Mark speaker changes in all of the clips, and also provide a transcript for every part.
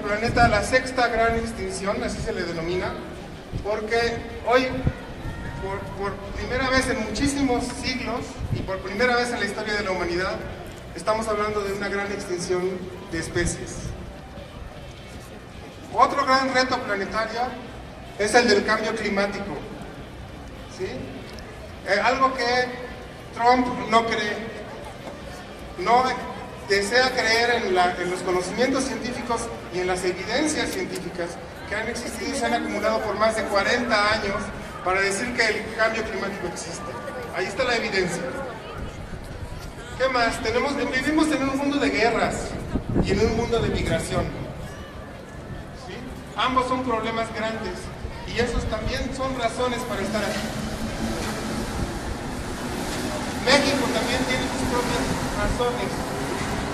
Speaker 1: planeta la sexta gran extinción, así se le denomina, porque hoy, por primera vez en muchísimos siglos y por primera vez en la historia de la humanidad, estamos hablando de una gran extinción de especies. Otro gran reto planetario es el del cambio climático, ¿sí? Algo que Trump no cree, no desea creer en los conocimientos científicos y en las evidencias científicas que han existido y se han acumulado por más de 40 años para decir que el cambio climático existe. Ahí está la evidencia. ¿Qué más? Vivimos en un mundo de guerras y en un mundo de migración, ¿sí? Ambos son problemas grandes y esos también son razones para estar aquí. México también tiene sus propias razones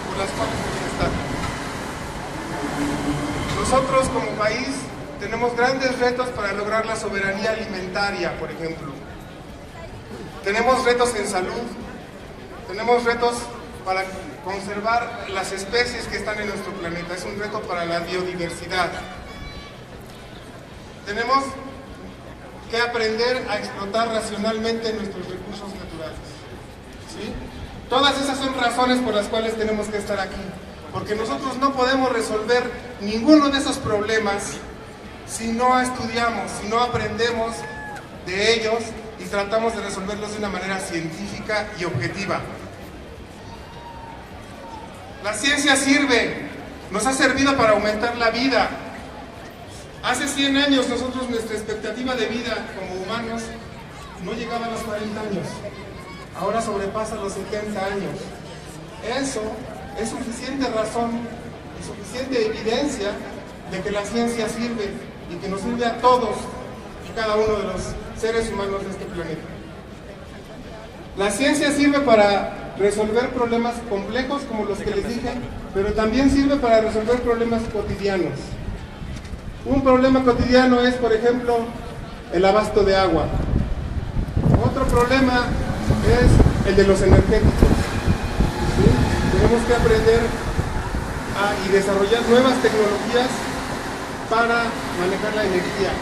Speaker 1: por las cuales estar. Nosotros como país tenemos grandes retos para lograr la soberanía alimentaria, por ejemplo. Tenemos retos en salud, tenemos retos para conservar las especies que están en nuestro planeta, es un reto para la biodiversidad. Tenemos que aprender a explotar racionalmente nuestros recursos naturales, ¿sí? Todas esas son razones por las cuales tenemos que estar aquí, porque nosotros no podemos resolver ninguno de esos problemas si no estudiamos, si no aprendemos de ellos y tratamos de resolverlos de una manera científica y objetiva. La ciencia sirve, nos ha servido para aumentar la vida. Hace 100 años nuestra expectativa de vida como humanos no llegaba a los 40 años. Ahora sobrepasa los 70 años. Eso es suficiente razón y suficiente evidencia de que la ciencia sirve y que nos sirve a todos y cada uno de los seres humanos de este planeta. La ciencia sirve para resolver problemas complejos como los que les dije, pero también sirve para resolver problemas cotidianos. Un problema cotidiano es, por ejemplo, el abasto de agua. Otro problema es el de los energéticos, ¿sí? Tenemos que aprender y desarrollar nuevas tecnologías para manejar la energía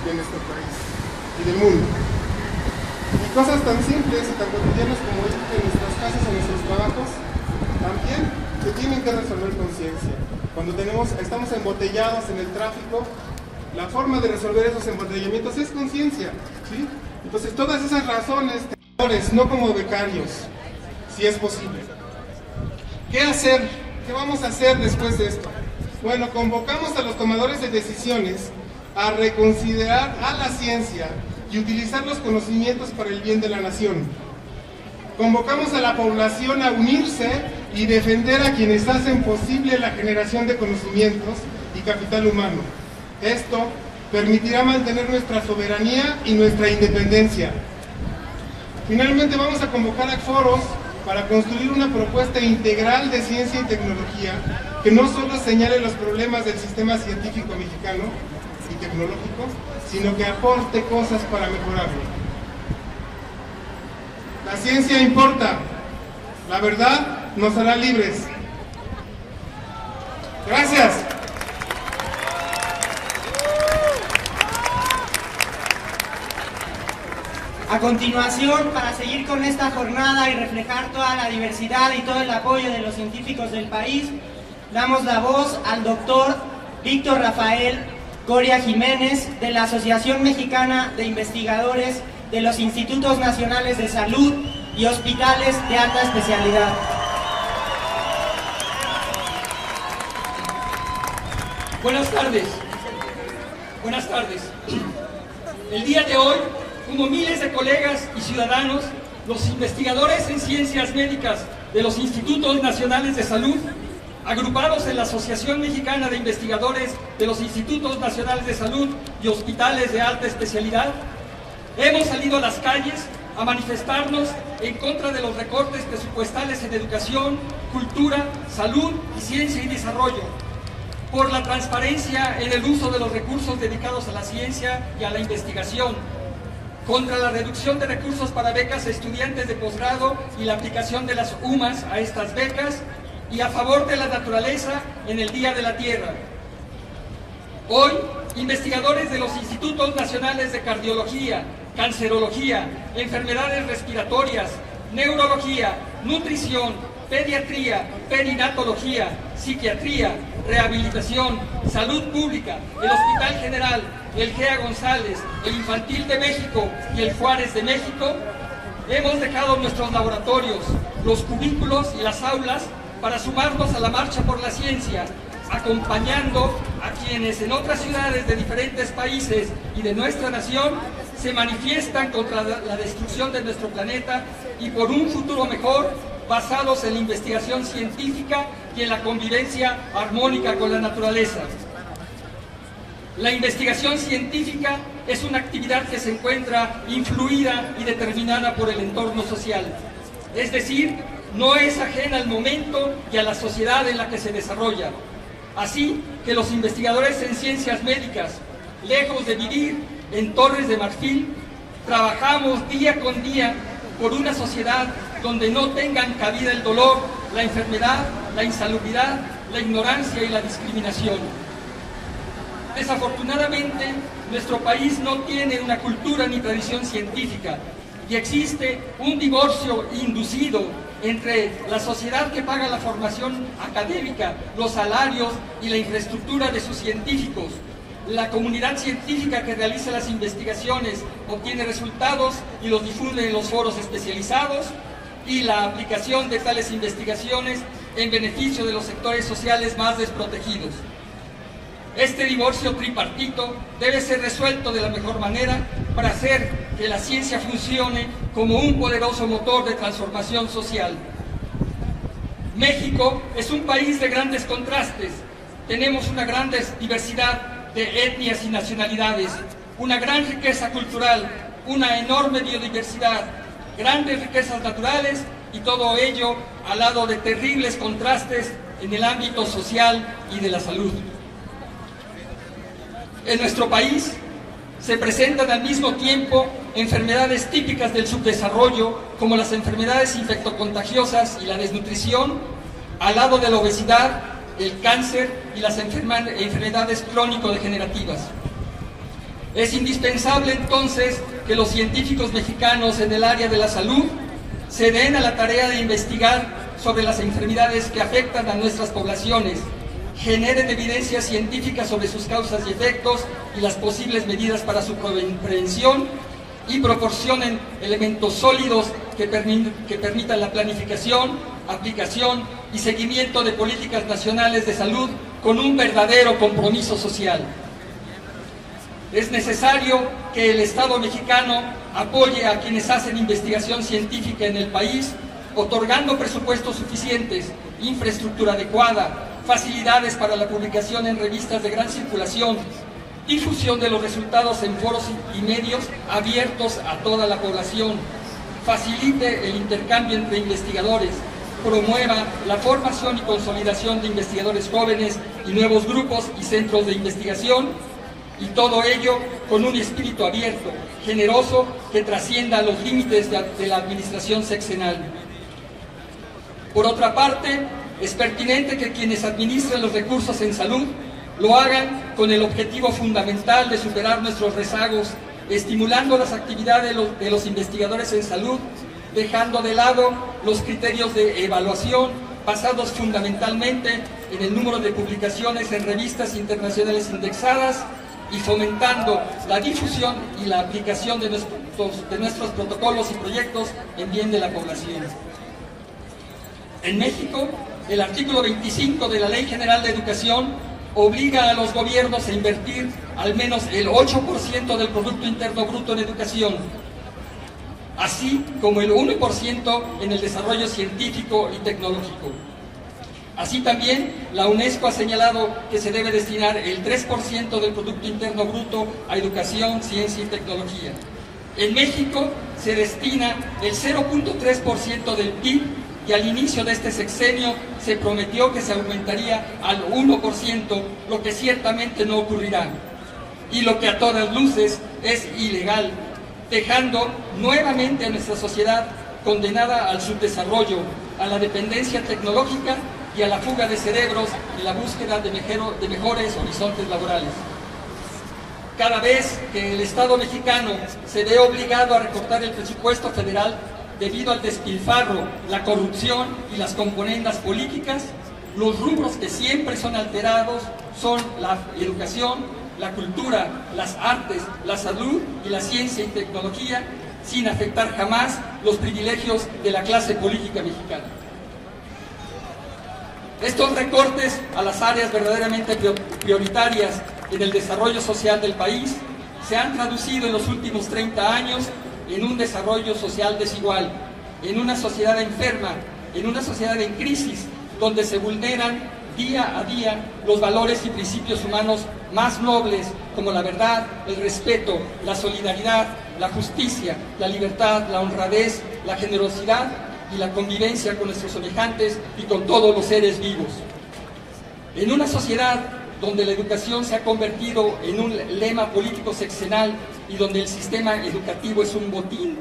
Speaker 1: de nuestro país y del mundo. Y cosas tan simples y tan cotidianas como esto en nuestras casas o en nuestros trabajos también se tienen que resolver con ciencia. Cuando estamos embotellados en el tráfico, la forma de resolver esos embotellamientos es con ciencia, ¿sí? Entonces todas esas razones, no como becarios, si es posible. ¿Qué hacer? ¿Qué vamos a hacer después de esto? Bueno, convocamos a los tomadores de decisiones a reconsiderar a la ciencia y utilizar los conocimientos para el bien de la nación. Convocamos a la población a unirse y defender a quienes hacen posible la generación de conocimientos y capital humano. Esto permitirá mantener nuestra soberanía y nuestra independencia. Finalmente vamos a convocar a foros para construir una propuesta integral de ciencia y tecnología que no solo señale los problemas del sistema científico mexicano y tecnológico, sino que aporte cosas para mejorarlo. La ciencia importa, la verdad nos hará libres. Gracias.
Speaker 2: A continuación, para seguir con esta jornada y reflejar toda la diversidad y todo el apoyo de los científicos del país, damos la voz al doctor Víctor Rafael Coria Jiménez, de la Asociación Mexicana de Investigadores de los Institutos Nacionales de Salud y Hospitales de Alta Especialidad.
Speaker 3: Buenas tardes. Buenas tardes. El día de hoy, como miles de colegas y ciudadanos, los investigadores en ciencias médicas de los Institutos Nacionales de Salud, agrupados en la Asociación Mexicana de Investigadores de los Institutos Nacionales de Salud y Hospitales de Alta Especialidad, hemos salido a las calles a manifestarnos en contra de los recortes presupuestales en educación, cultura, salud y ciencia y desarrollo, por la transparencia en el uso de los recursos dedicados a la ciencia y a la investigación, contra la reducción de recursos para becas a estudiantes de posgrado y la aplicación de las UMAS a estas becas, y a favor de la naturaleza en el Día de la Tierra. Hoy, investigadores de los Institutos Nacionales de Cardiología, Cancerología, Enfermedades Respiratorias, Neurología, Nutrición, Pediatría, Perinatología, Psiquiatría, Rehabilitación, Salud Pública, el Hospital General, el GEA González, el Infantil de México y el Juárez de México, hemos dejado nuestros laboratorios, los cubículos y las aulas para sumarnos a la marcha por la ciencia, acompañando a quienes en otras ciudades de diferentes países y de nuestra nación se manifiestan contra la destrucción de nuestro planeta y por un futuro mejor, basados en la investigación científica y en la convivencia armónica con la naturaleza. La investigación científica es una actividad que se encuentra influida y determinada por el entorno social, es decir, no es ajena al momento y a la sociedad en la que se desarrolla. Así que los investigadores en ciencias médicas, lejos de vivir en Torres de Marfil, trabajamos día con día por una sociedad donde no tengan cabida el dolor, la enfermedad, la insalubridad, la ignorancia y la discriminación. Desafortunadamente, nuestro país no tiene una cultura ni tradición científica y existe un divorcio inducido entre la sociedad que paga la formación académica, los salarios y la infraestructura de sus científicos, la comunidad científica que realiza las investigaciones, obtiene resultados y los difunde en los foros especializados, y la aplicación de tales investigaciones en beneficio de los sectores sociales más desprotegidos. Este divorcio tripartito debe ser resuelto de la mejor manera para hacer que la ciencia funcione como un poderoso motor de transformación social. México es un país de grandes contrastes. Tenemos una gran diversidad de etnias y nacionalidades, una gran riqueza cultural, una enorme biodiversidad, grandes riquezas naturales y todo ello al lado de terribles contrastes en el ámbito social y de la salud. En nuestro país se presentan al mismo tiempo enfermedades típicas del subdesarrollo, como las enfermedades infectocontagiosas y la desnutrición, al lado de la obesidad, el cáncer y las enfermedades crónico-degenerativas. Es indispensable entonces que los científicos mexicanos en el área de la salud se den a la tarea de investigar sobre las enfermedades que afectan a nuestras poblaciones, generen evidencia científica sobre sus causas y efectos y las posibles medidas para su prevención y proporcionen elementos sólidos que permitan la planificación, aplicación y seguimiento de políticas nacionales de salud con un verdadero compromiso social. Es necesario que el Estado mexicano apoye a quienes hacen investigación científica en el país, otorgando presupuestos suficientes, infraestructura adecuada, facilidades para la publicación en revistas de gran circulación, difusión de los resultados en foros y medios abiertos a toda la población, facilite el intercambio entre investigadores, promueva la formación y consolidación de investigadores jóvenes y nuevos grupos y centros de investigación, y todo ello con un espíritu abierto, generoso, que trascienda los límites de la administración sexenal. Por otra parte, es pertinente que quienes administren los recursos en salud lo hagan con el objetivo fundamental de superar nuestros rezagos, estimulando las actividades de los investigadores en salud, dejando de lado los criterios de evaluación basados fundamentalmente en el número de publicaciones en revistas internacionales indexadas y fomentando la difusión y la aplicación de nuestros protocolos y proyectos en bien de la población. En México, el artículo 25 de la Ley General de Educación obliga a los gobiernos a invertir al menos el 8% del Producto Interno Bruto en educación, así como el 1% en el desarrollo científico y tecnológico. Así también, la UNESCO ha señalado que se debe destinar el 3% del Producto Interno Bruto a educación, ciencia y tecnología. En México se destina el 0.3% del PIB y al inicio de este sexenio se prometió que se aumentaría al 1%, lo que ciertamente no ocurrirá, y lo que a todas luces es ilegal, dejando nuevamente a nuestra sociedad condenada al subdesarrollo, a la dependencia tecnológica y a la fuga de cerebros y la búsqueda de mejores horizontes laborales. Cada vez que el Estado mexicano se ve obligado a recortar el presupuesto federal debido al despilfarro, la corrupción y las componendas políticas, los rubros que siempre son alterados son la educación, la cultura, las artes, la salud y la ciencia y tecnología, sin afectar jamás los privilegios de la clase política mexicana. Estos recortes a las áreas verdaderamente prioritarias en el desarrollo social del país se han traducido en los últimos 30 años en un desarrollo social desigual, en una sociedad enferma, en una sociedad en crisis, donde se vulneran día a día los valores y principios humanos más nobles, como la verdad, el respeto, la solidaridad, la justicia, la libertad, la honradez, la generosidad y la convivencia con nuestros semejantes y con todos los seres vivos. En una sociedad donde la educación se ha convertido en un lema político sexenal y donde el sistema educativo es un botín,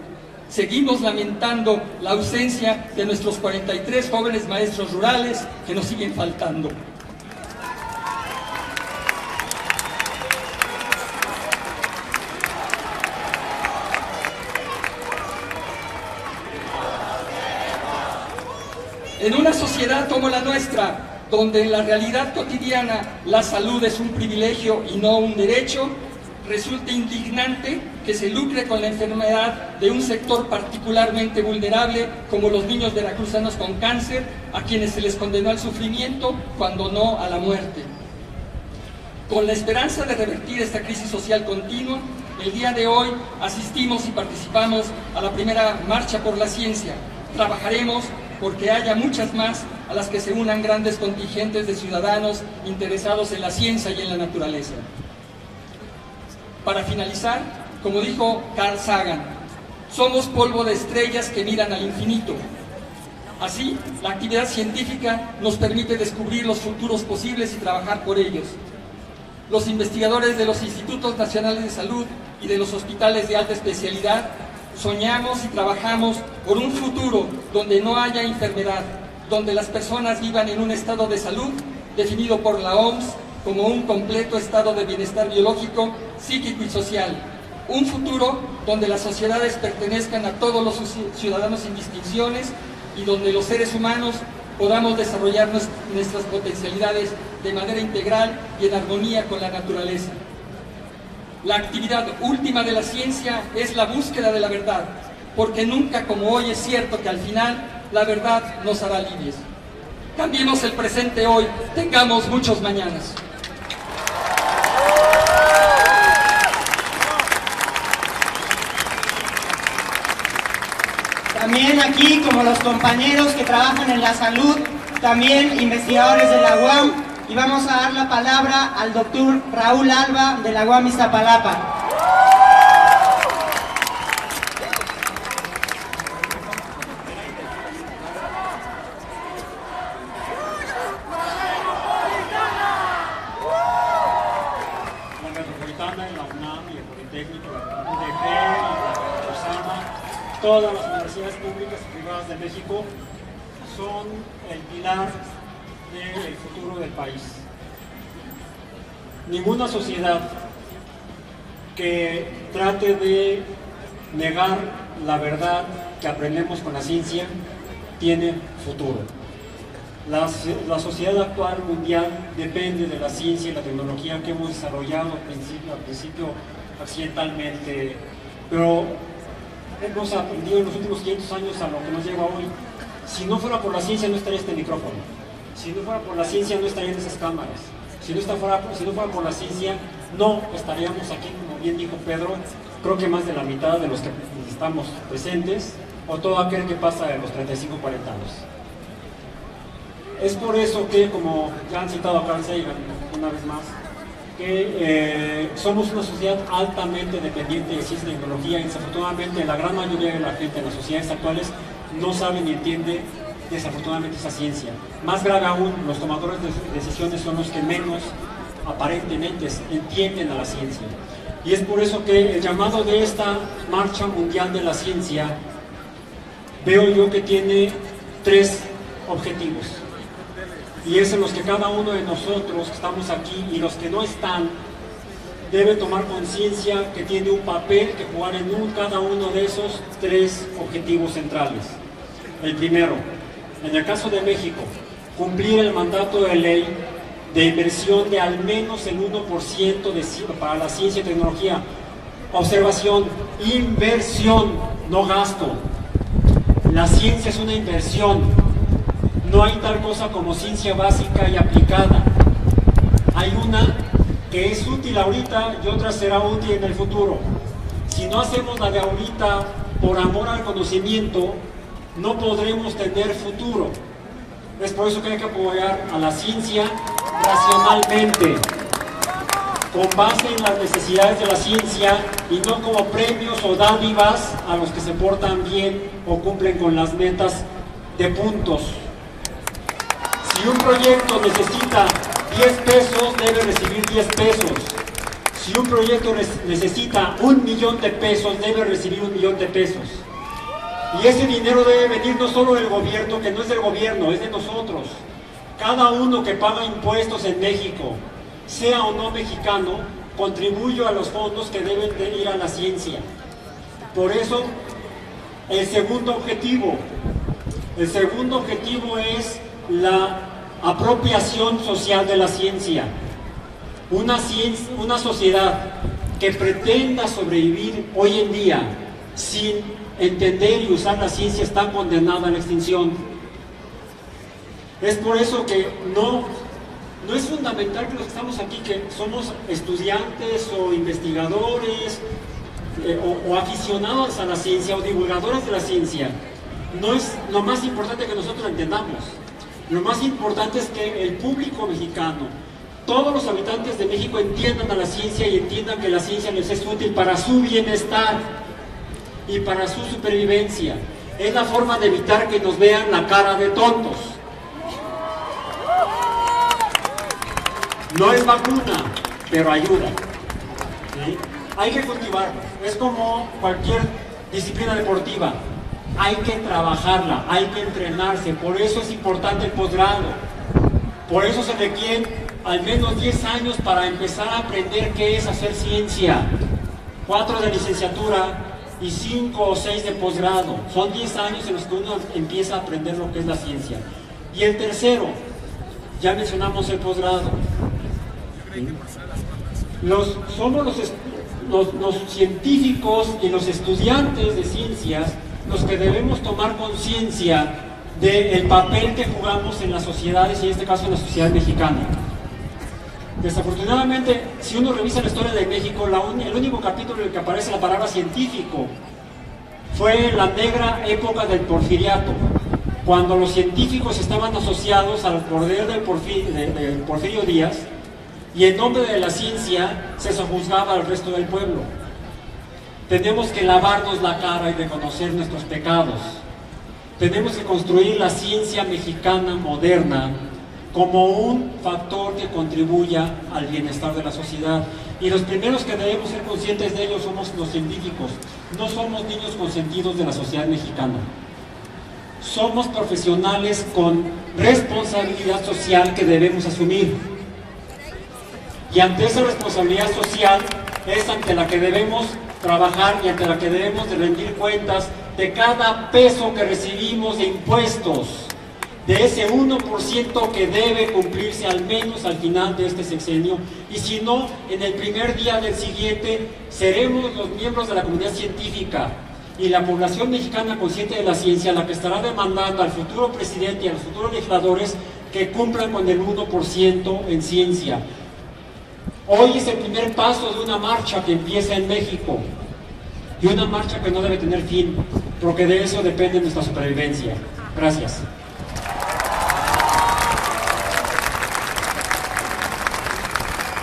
Speaker 3: seguimos lamentando la ausencia de nuestros 43 jóvenes maestros rurales que nos siguen faltando. En una sociedad como la nuestra, donde en la realidad cotidiana la salud es un privilegio y no un derecho, resulta indignante que se lucre con la enfermedad de un sector particularmente vulnerable, como los niños veracruzanos con cáncer, a quienes se les condenó al sufrimiento, cuando no a la muerte. Con la esperanza de revertir esta crisis social continua, el día de hoy asistimos y participamos a la primera Marcha por la Ciencia. Trabajaremos porque haya muchas más a las que se unan grandes contingentes de ciudadanos interesados en la ciencia y en la naturaleza. Para finalizar, como dijo Carl Sagan, somos polvo de estrellas que miran al infinito. Así, la actividad científica nos permite descubrir los futuros posibles y trabajar por ellos. Los investigadores de los Institutos Nacionales de Salud y de los hospitales de alta especialidad soñamos y trabajamos por un futuro donde no haya enfermedad, donde las personas vivan en un estado de salud definido por la OMS como un completo estado de bienestar biológico, psíquico y social. Un futuro donde las sociedades pertenezcan a todos los ciudadanos sin distinciones y donde los seres humanos podamos desarrollar nuestras potencialidades de manera integral y en armonía con la naturaleza. La actividad última de la ciencia es la búsqueda de la verdad, porque nunca como hoy es cierto que al final la verdad nos hará libres. Cambiemos el presente hoy, tengamos muchos mañanas.
Speaker 2: También aquí, como los compañeros que trabajan en la salud, también investigadores de la UAM, y vamos a dar la palabra al doctor Raúl Alba de la UAM Iztapalapa.
Speaker 4: La Metropolitana, la UNAM y el Politécnico, la UDG y la Veracruzana, todas las universidades públicas y privadas de México son el pilar del futuro del país. Ninguna sociedad que trate de negar la verdad que aprendemos con la ciencia tiene futuro. La sociedad actual mundial depende de la ciencia y la tecnología que hemos desarrollado al principio accidentalmente, pero hemos aprendido en los últimos 500 años a lo que nos lleva hoy. Si no fuera por la ciencia no estaría este micrófono. Si no fuera por la ciencia no estarían esas cámaras. Si no fuera por la ciencia no estaríamos aquí, como bien dijo Pedro, creo que más de la mitad de los que estamos presentes, o todo aquel que pasa de los 35 o 40 años. Es por eso que, como ya han citado a Carl Sagan una vez más, que somos una sociedad altamente dependiente de ciencia y tecnología, y desafortunadamente la gran mayoría de la gente en las sociedades actuales no sabe ni entiende desafortunadamente esa ciencia. Más grave aún, los tomadores de decisiones son los que menos aparentemente entienden a la ciencia. Y es por eso que el llamado de esta Marcha Mundial de la Ciencia veo yo que tiene 3 objetivos. Y es en los que cada uno de nosotros que estamos aquí y los que no están debe tomar conciencia que tiene un papel que jugar en cada uno de esos 3 objetivos centrales. El primero, en el caso de México, cumplir el mandato de ley de inversión de al menos el 1% para la ciencia y tecnología. Observación, inversión, no gasto. La ciencia es una inversión. No hay tal cosa como ciencia básica y aplicada. Hay una que es útil ahorita y otra será útil en el futuro. Si no hacemos la de ahorita por amor al conocimiento, no podremos tener futuro. Es por eso que hay que apoyar a la ciencia racionalmente, con base en las necesidades de la ciencia y no como premios o dádivas a los que se portan bien o cumplen con las metas de puntos. Si un proyecto necesita 10 pesos, debe recibir 10 pesos. Si un proyecto necesita 1 millón de pesos, debe recibir 1 millón de pesos. Y ese dinero debe venir no solo del gobierno, que no es del gobierno, es de nosotros. Cada uno que paga impuestos en México, sea o no mexicano, contribuye a los fondos que deben de ir a la ciencia. Por eso, el segundo objetivo es la apropiación social de la ciencia. Una sociedad que pretenda sobrevivir hoy en día sin entender y usar la ciencia está condenada a la extinción. Es por eso que no es fundamental que los que estamos aquí, que somos estudiantes o investigadores o aficionados a la ciencia o divulgadores de la ciencia, no es lo más importante que nosotros entendamos. Lo más importante es que el público mexicano, todos los habitantes de México entiendan a la ciencia y entiendan que la ciencia les es útil para su bienestar y para su supervivencia. Es la forma de evitar que nos vean la cara de tontos. No es vacuna, pero ayuda. ¿Sí? Hay que cultivarla. Es como cualquier disciplina deportiva. Hay que trabajarla, hay que entrenarse. Por eso es importante el posgrado. Por eso se requieren al menos 10 años para empezar a aprender qué es hacer ciencia. 4 de licenciatura y 5 o 6 de posgrado. Son 10 años en los que uno empieza a aprender lo que es la ciencia. Y el tercero, ya mencionamos el posgrado. Somos los científicos y los estudiantes de ciencias los que debemos tomar conciencia del papel que jugamos en las sociedades, y en este caso en la sociedad mexicana. Desafortunadamente, si uno revisa la historia de México, el único capítulo en el que aparece la palabra científico fue la negra época del porfiriato, cuando los científicos estaban asociados al poder del Porfirio Díaz, y en nombre de la ciencia se sojuzgaba al resto del pueblo. Tenemos que lavarnos la cara y reconocer nuestros pecados. Tenemos que construir la ciencia mexicana moderna como un factor que contribuya al bienestar de la sociedad. Y los primeros que debemos ser conscientes de ello somos los científicos. No somos niños consentidos de la sociedad mexicana. Somos profesionales con responsabilidad social que debemos asumir. Y ante esa responsabilidad social es ante la que debemos trabajar y ante la que debemos de rendir cuentas de cada peso que recibimos de impuestos, de ese 1% que debe cumplirse al menos al final de este sexenio, y si no, en el primer día del siguiente seremos los miembros de la comunidad científica y la población mexicana consciente de la ciencia la que estará demandando al futuro presidente y a los futuros legisladores que cumplan con el 1% en ciencia. Hoy es el primer paso de una marcha que empieza en México, y una marcha que no debe tener fin, porque de eso depende nuestra supervivencia. Gracias.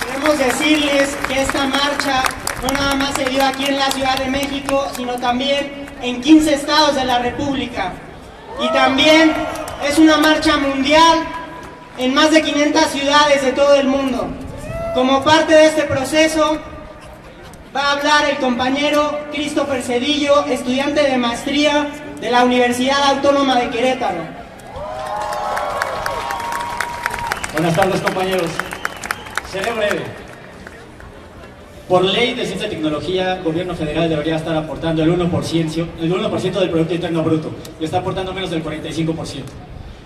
Speaker 2: Queremos decirles que esta marcha no nada más se dio aquí en la Ciudad de México, sino también en 15 estados de la República. Y también es una marcha mundial en más de 500 ciudades de todo el mundo. Como parte de este proceso va a hablar el compañero Christopher Cedillo, estudiante de maestría de la Universidad Autónoma de Querétaro.
Speaker 5: Buenas tardes, compañeros. Seré breve. Por ley de ciencia y tecnología, el gobierno federal debería estar aportando el 1% del Producto Interno Bruto y está aportando menos del 45%.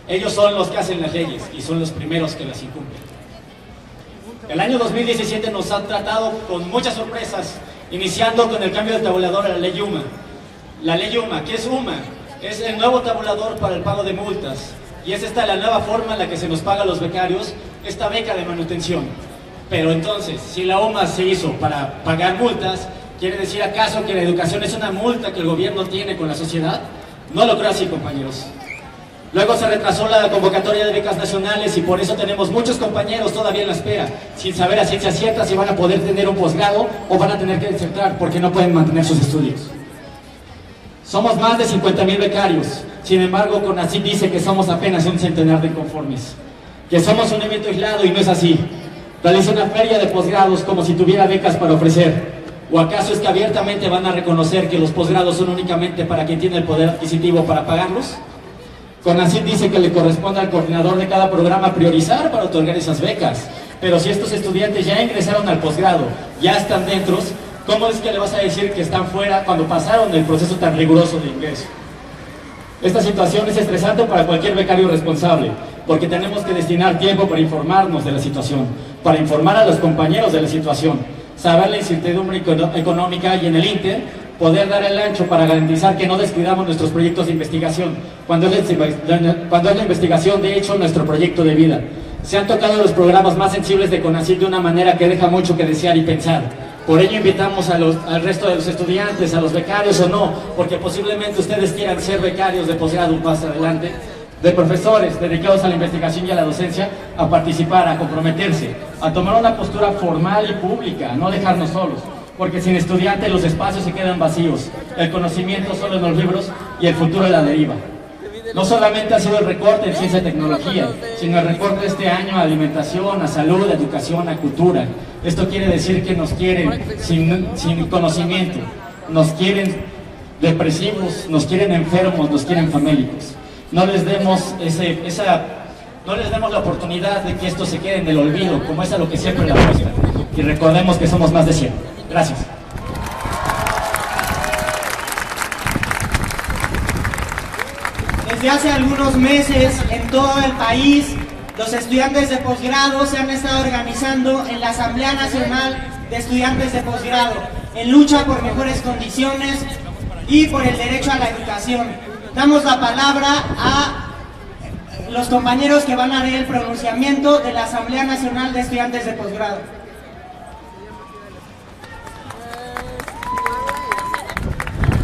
Speaker 5: Ellos son los que hacen las leyes y son los primeros que las incumplen. El año 2017 nos ha tratado con muchas sorpresas, iniciando con el cambio de tabulador a la ley UMA. La ley UMA, ¿qué es UMA? Es el nuevo tabulador para el pago de multas. Y es esta la nueva forma en la que se nos paga a los becarios esta beca de manutención. Pero entonces, si la UMA se hizo para pagar multas, ¿quiere decir acaso que la educación es una multa que el gobierno tiene con la sociedad? No lo creo así, compañeros. Luego se retrasó la convocatoria de becas nacionales y por eso tenemos muchos compañeros todavía en la espera, sin saber a ciencia cierta si van a poder tener un posgrado o van a tener que desertar porque no pueden mantener sus estudios. Somos más de 50,000 becarios, sin embargo CONACYT dice que somos apenas un centenar de inconformes, que somos un evento aislado y no es así. Realiza una feria de posgrados como si tuviera becas para ofrecer. ¿O acaso es que abiertamente van a reconocer que los posgrados son únicamente para quien tiene el poder adquisitivo para pagarlos? CONACYT dice que le corresponde al coordinador de cada programa priorizar para otorgar esas becas. Pero si estos estudiantes ya ingresaron al posgrado, ya están dentro, ¿cómo es que le vas a decir que están fuera cuando pasaron el proceso tan riguroso de ingreso? Esta situación es estresante para cualquier becario responsable, porque tenemos que destinar tiempo para informarnos de la situación, para informar a los compañeros de la situación, saber la incertidumbre económica y en el Inter poder dar el ancho para garantizar que no descuidamos nuestros proyectos de investigación, cuando es la investigación de hecho nuestro proyecto de vida. Se han tocado los programas más sensibles de CONACYT de una manera que deja mucho que desear y pensar. Por ello invitamos al resto de los estudiantes, a los becarios o no, porque posiblemente ustedes quieran ser becarios de posgrado más adelante, de profesores dedicados a la investigación y a la docencia, a participar, a comprometerse, a tomar una postura formal y pública, no dejarnos solos, porque sin estudiantes los espacios se quedan vacíos, el conocimiento solo en los libros y el futuro en la deriva. No solamente ha sido el recorte en ciencia y tecnología, sino el recorte este año a alimentación, a salud, a educación, a cultura. Esto quiere decir que nos quieren sin conocimiento, nos quieren depresivos, nos quieren enfermos, nos quieren famélicos. No les demos la oportunidad de que esto se quede en el olvido, como es a lo que siempre le apuestan. Y recordemos que somos más de 100. Gracias.
Speaker 2: Desde hace algunos meses, en todo el país, los estudiantes de posgrado se han estado organizando en la Asamblea Nacional de Estudiantes de Posgrado, en lucha por mejores condiciones y por el derecho a la educación. Damos la palabra a los compañeros que van a dar el pronunciamiento de la Asamblea Nacional de Estudiantes de Posgrado.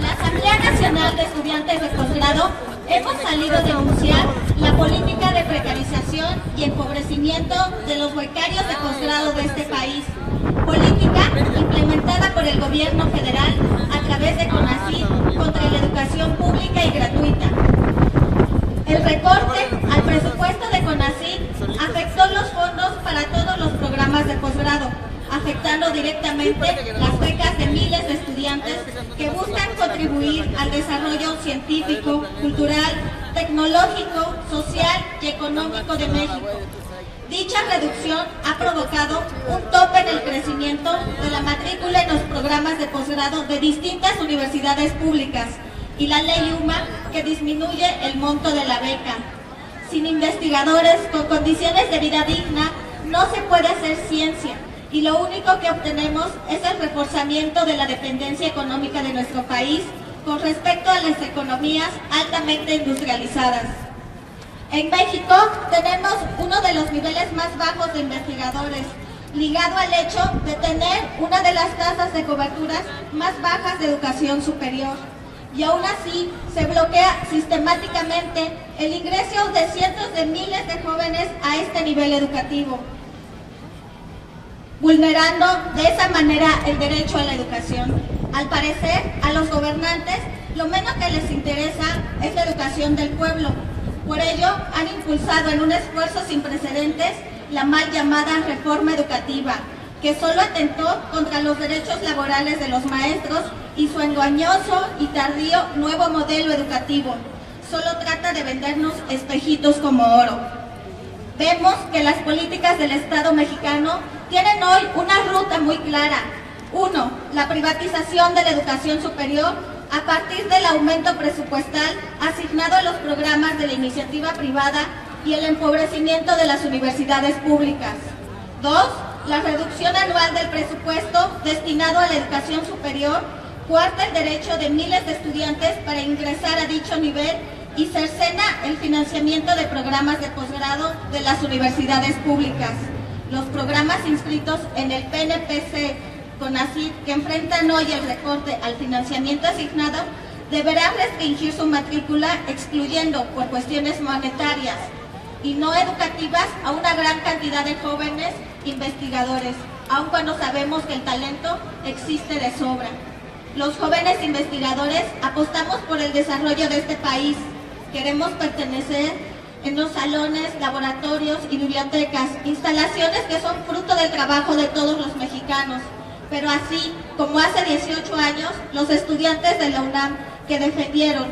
Speaker 6: La Asamblea Nacional de Estudiantes de Posgrado hemos salido a denunciar la política de precarización y empobrecimiento de los becarios de posgrado de este país, política implementada por el gobierno federal a través de CONACYT contra la educación pública y gratuita. El recorte al presupuesto de CONACYT afectó los fondos para todos los programas de posgrado, afectando directamente las becas de miles de estudiantes que buscan contribuir al desarrollo científico, cultural, tecnológico, social y económico de México. Dicha reducción ha provocado un tope en el crecimiento de la matrícula en los programas de posgrado de distintas universidades públicas y la ley UMA que disminuye el monto de la beca. Sin investigadores con condiciones de vida digna no se puede hacer ciencia. Y lo único que obtenemos es el reforzamiento de la dependencia económica de nuestro país con respecto a las economías altamente industrializadas. En México tenemos uno de los niveles más bajos de investigadores, ligado al hecho de tener una de las tasas de coberturas más bajas de educación superior. Y aún así se bloquea sistemáticamente el ingreso de cientos de miles de jóvenes a este nivel educativo, vulnerando de esa manera el derecho a la educación. Al parecer, a los gobernantes lo menos que les interesa es la educación del pueblo. Por ello, han impulsado en un esfuerzo sin precedentes la mal llamada reforma educativa, que solo atentó contra los derechos laborales de los maestros y su engañoso y tardío nuevo modelo educativo. Solo trata de vendernos espejitos como oro. vemos que las políticas del Estado mexicano tienen hoy una ruta muy clara. 1. La privatización de la educación superior a partir del aumento presupuestal asignado a los programas de la iniciativa privada y el empobrecimiento de las universidades públicas. 2. La reducción anual del presupuesto destinado a la educación superior coarta el derecho de miles de estudiantes para ingresar a dicho nivel y cercena el financiamiento de programas de posgrado de las universidades públicas. Los programas inscritos en el PNPC CONACYT que enfrentan hoy el recorte al financiamiento asignado deberán restringir su matrícula excluyendo por cuestiones monetarias y no educativas a una gran cantidad de jóvenes investigadores, aun cuando sabemos que el talento existe de sobra. Los jóvenes investigadores apostamos por el desarrollo de este país. Queremos pertenecer en los salones, laboratorios y bibliotecas, instalaciones que son fruto del trabajo de todos los mexicanos. Pero así como hace 18 años, los estudiantes de la UNAM que defendieron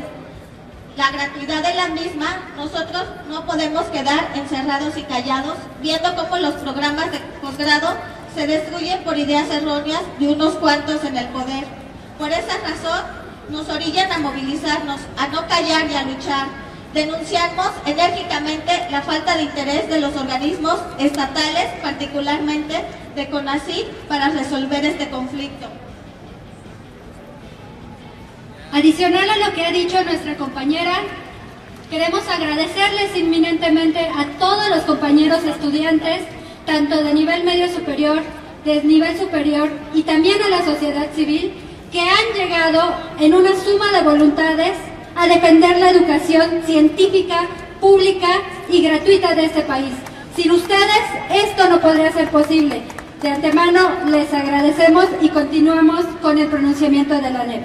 Speaker 6: la gratuidad de la misma, nosotros no podemos quedar encerrados y callados, viendo cómo los programas de posgrado se destruyen por ideas erróneas de unos cuantos en el poder. Por esa razón, nos orillan a movilizarnos, a no callar y a luchar. Denunciamos enérgicamente la falta de interés de los organismos estatales, particularmente de CONACYT, para resolver este conflicto.
Speaker 7: Adicional a lo que ha dicho nuestra compañera, queremos agradecerles inminentemente a todos los compañeros estudiantes, tanto de nivel medio superior, de nivel superior y también a la sociedad civil, que han llegado en una suma de voluntades a defender la educación científica, pública y gratuita de este país. Sin ustedes, esto no podría ser posible. De antemano, les agradecemos y continuamos con el pronunciamiento de la NEP.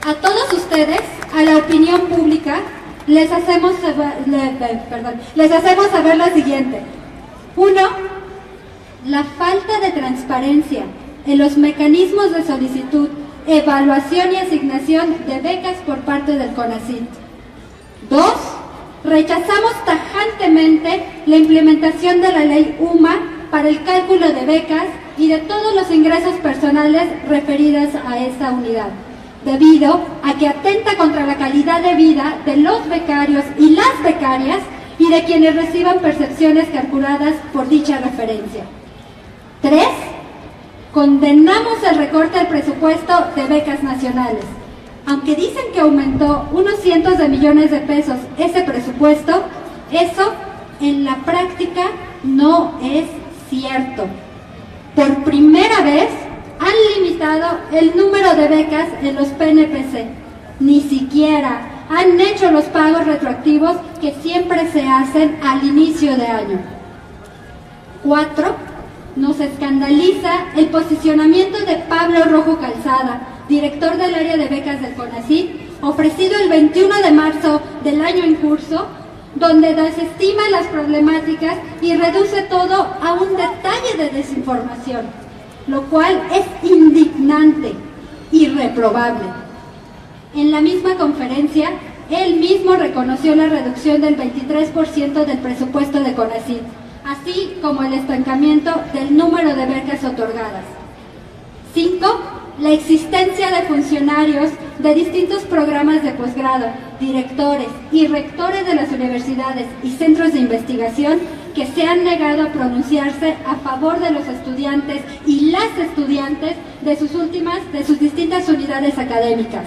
Speaker 7: A todos ustedes, a la opinión pública, les hacemos saber lo siguiente. 1. La falta de transparencia en los mecanismos de solicitud, evaluación y asignación de becas por parte del CONACYT. 2. Rechazamos tajantemente la implementación de la ley UMA para el cálculo de becas y de todos los ingresos personales referidos a esta unidad, debido a que atenta contra la calidad de vida de los becarios y las becarias y de quienes reciban percepciones calculadas por dicha referencia. 3. Condenamos el recorte al presupuesto de becas nacionales. Aunque dicen que aumentó unos cientos de millones de pesos ese presupuesto, eso en la práctica no es cierto. Por primera vez han limitado el número de becas en los PNPC. Ni siquiera han hecho los pagos retroactivos que siempre se hacen al inicio de año. 4. Nos escandaliza el posicionamiento de Pablo Rojo Calzada, director del área de becas del CONACYT, ofrecido el 21 de marzo del año en curso, donde desestima las problemáticas y reduce todo a un detalle de desinformación, lo cual es indignante y reprobable. En la misma conferencia, él mismo reconoció la reducción del 23% del presupuesto de CONACYT, así como el estancamiento del número de becas otorgadas. 5. La existencia de funcionarios de distintos programas de posgrado, directores y rectores de las universidades y centros de investigación que se han negado a pronunciarse a favor de los estudiantes y las estudiantes de sus distintas unidades académicas.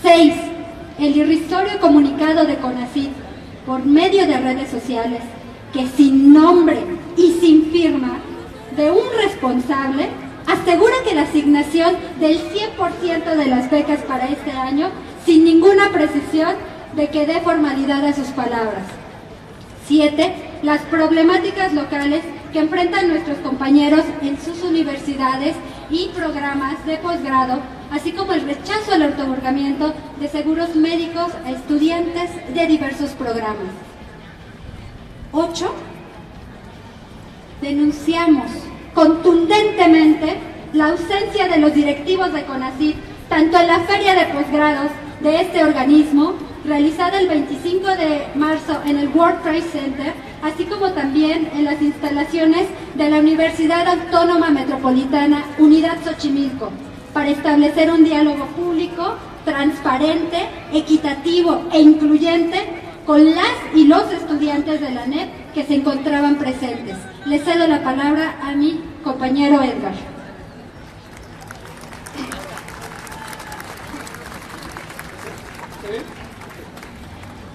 Speaker 7: 6. El irrisorio comunicado de CONACYT por medio de redes sociales, que sin nombre y sin firma de un responsable asegura que la asignación del 100% de las becas para este año, sin ninguna precisión de que dé formalidad a sus palabras. 7. Las problemáticas locales que enfrentan nuestros compañeros en sus universidades y programas de posgrado, así como el rechazo al otorgamiento de seguros médicos a estudiantes de diversos programas. 8. Denunciamos contundentemente la ausencia de los directivos de CONACYT, tanto en la feria de posgrados de este organismo realizada el 25 de marzo en el World Trade Center, así como también en las instalaciones de la Universidad Autónoma Metropolitana Unidad Xochimilco, para establecer un diálogo público, transparente, equitativo e incluyente con las y los estudiantes de la NEP que se encontraban presentes. Le cedo la palabra a mi compañero Edgar.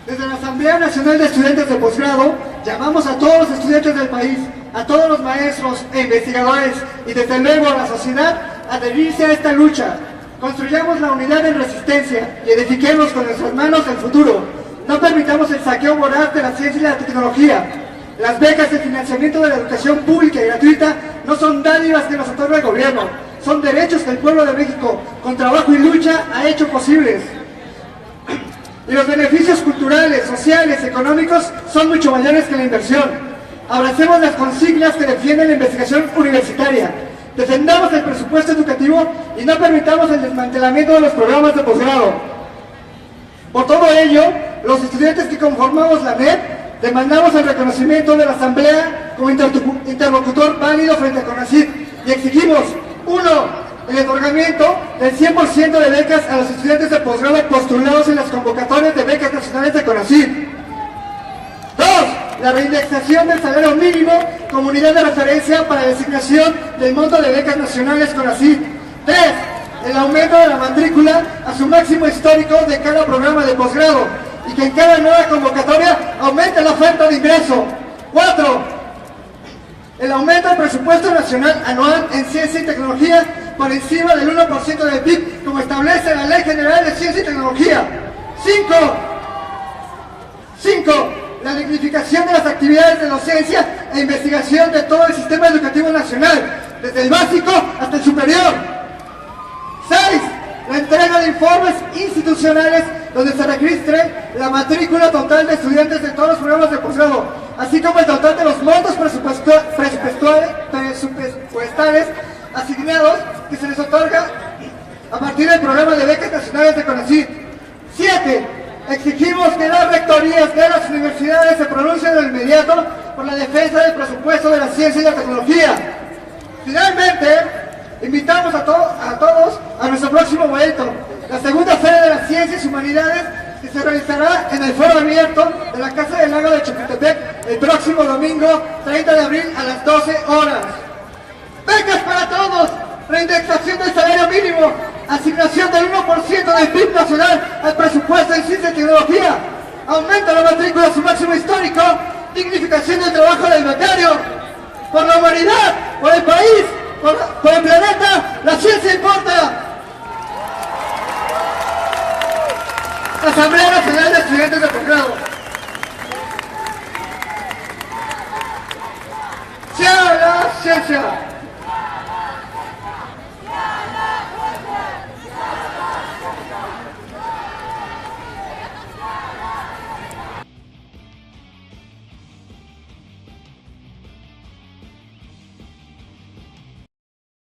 Speaker 8: Desde la Asamblea Nacional de Estudiantes de Posgrado, llamamos a todos los estudiantes del país, a todos los maestros e investigadores y desde luego a la sociedad a adherirse a esta lucha. Construyamos la unidad en resistencia y edifiquemos con nuestras manos el futuro. No permitamos el saqueo voraz de la ciencia y la tecnología. Las becas de financiamiento de la educación pública y gratuita no son dádivas que nos otorga el gobierno, son derechos que el pueblo de México, con trabajo y lucha, ha hecho posibles. Y los beneficios culturales, sociales, económicos son mucho mayores que la inversión. Abracemos las consignas que defienden la investigación universitaria. Defendamos el presupuesto educativo y no permitamos el desmantelamiento de los programas de posgrado. Por todo ello, los estudiantes que conformamos la NEP demandamos el reconocimiento de la Asamblea como interlocutor válido frente a CONACYT y exigimos: 1. El otorgamiento del 100% de becas a los estudiantes de posgrado postulados en las convocatorias de becas nacionales de CONACYT. 2. La reindexación del salario mínimo como unidad de referencia para la designación del monto de becas nacionales CONACYT. 3. El aumento de la matrícula a su máximo histórico de cada programa de posgrado y que en cada nueva convocatoria aumente la oferta de ingreso. 4. El aumento del presupuesto nacional anual en ciencia y tecnología por encima del 1% del PIB, como establece la Ley General de Ciencia y Tecnología. 5. La dignificación de las actividades de docencia e investigación de todo el sistema educativo nacional, desde el básico hasta el superior. 6. La entrega de informes institucionales donde se registre la matrícula total de estudiantes de todos los programas de posgrado, así como el total de los montos presupuestales asignados que se les otorga a partir del programa de becas nacionales de CONACYT. 7. Exigimos que las rectorías de las universidades se pronuncien de inmediato por la defensa del presupuesto de la ciencia y la tecnología. Finalmente, invitamos a todos a nuestro próximo evento, la segunda Feria de las Ciencias y Humanidades, que se realizará en el foro abierto de la Casa del Lago de Chapultepec el próximo domingo 30 de abril a las 12 horas. Becas para todos, reindexación del salario mínimo, asignación del 1% del PIB nacional al presupuesto en ciencia y tecnología, aumento de la matrícula a su máximo histórico, dignificación del trabajo del becario. Por la humanidad, por el país, por el planeta, la ciencia importa. Asamblea Nacional de Estudiantes de Posgrado. ¡Sea la ciencia!